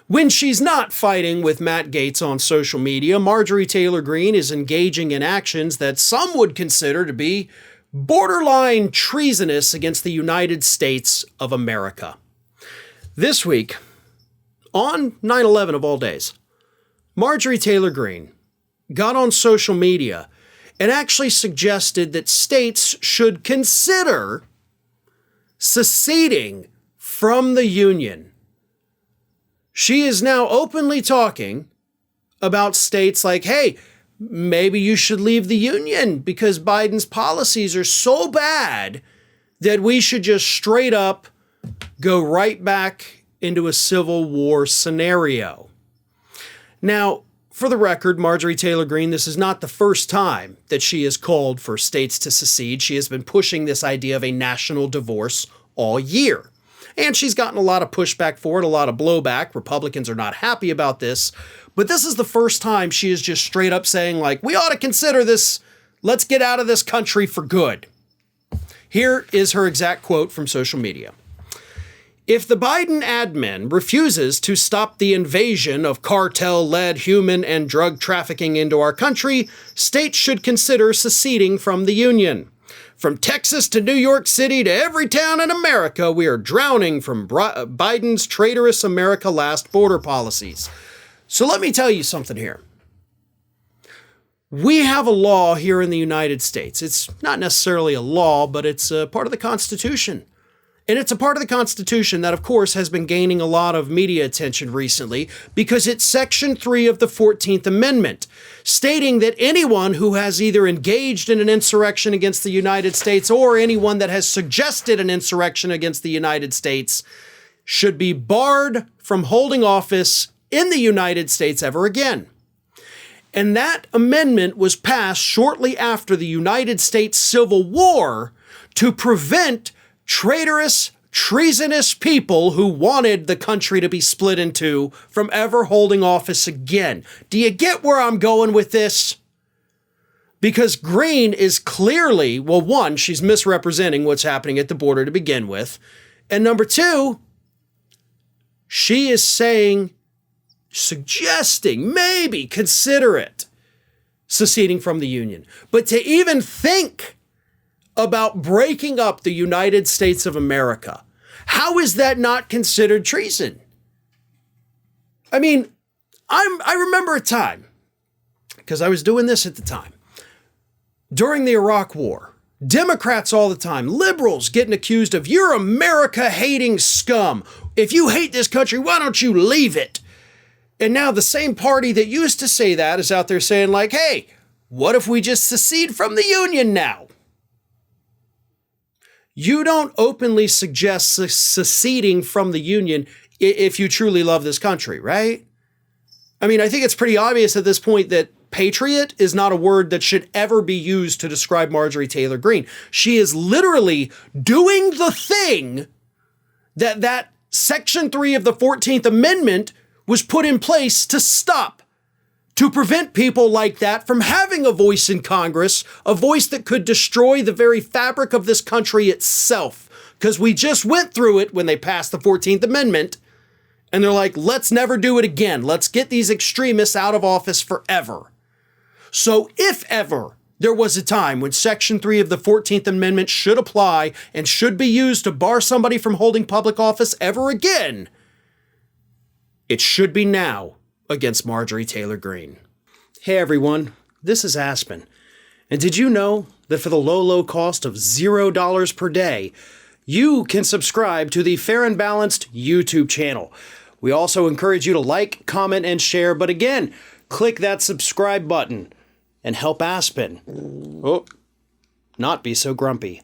When she's not fighting with Matt Gaetz on social media, Marjorie Taylor Greene is engaging in actions that some would consider to be borderline treasonous against the United States of America. This week, on 9/11 of all days, Marjorie Taylor Greene got on social media and actually suggested that states should consider seceding from the Union. She is now openly talking about states like, hey, maybe you should leave the Union because Biden's policies are so bad that we should just straight up go right back into a civil war scenario. Now, for the record, Marjorie Taylor Greene, this is not the first time that she has called for states to secede. She has been pushing this idea of a national divorce all year. And she's gotten a lot of pushback for it, a lot of blowback. Republicans are not happy about this. But this is the first time she is just straight up saying, like, we ought to consider this. Let's get out of this country for good. Here is her exact quote from social media. If the Biden admin refuses to stop the invasion of cartel-led human and drug trafficking into our country, states should consider seceding from the Union. From Texas to New York City to every town in America, we are drowning from Biden's traitorous America Last border policies. So let me tell you something here. We have a law here in the United States. It's not necessarily a law, but it's a part of the Constitution. And it's a part of the Constitution that, of course, has been gaining a lot of media attention recently because it's Section 3 of the 14th Amendment, stating that anyone who has either engaged in an insurrection against the United States or anyone that has suggested an insurrection against the United States should be barred from holding office in the United States ever again. And that amendment was passed shortly after the United States Civil War to prevent traitorous, treasonous people who wanted the country to be split in two from ever holding office again. Do you get where I'm going with this? Because Greene is clearly, well, one, she's misrepresenting what's happening at the border to begin with. And number two, she is suggesting, maybe considerate seceding from the Union. But to even think about breaking up the United States of America, how is that not considered treason? I mean, I remember a time, because I was doing this at the time, during the Iraq War, Democrats all the time, liberals getting accused of, you're America-hating scum. If you hate this country, why don't you leave it? And now the same party that used to say that is out there saying like, hey, what if we just secede from the Union now? You don't openly suggest seceding from the Union if you truly love this country, right? I mean, I think it's pretty obvious at this point that patriot is not a word that should ever be used to describe Marjorie Taylor Greene. She is literally doing the thing that Section 3 of the 14th Amendment was put in place to stop, to prevent people like that from having a voice in Congress, a voice that could destroy the very fabric of this country itself. Because we just went through it when they passed the 14th Amendment, and they're like, let's never do it again. Let's get these extremists out of office forever. So if ever there was a time when Section 3 of the 14th Amendment should apply and should be used to bar somebody from holding public office ever again, it should be now against Marjorie Taylor Greene. Hey everyone, this is Aspen. And did you know that for the low cost of $0 per day, you can subscribe to the Fair and Balanced YouTube channel? We also encourage you to like, comment, and share, but again, click that subscribe button and help Aspen not be so grumpy.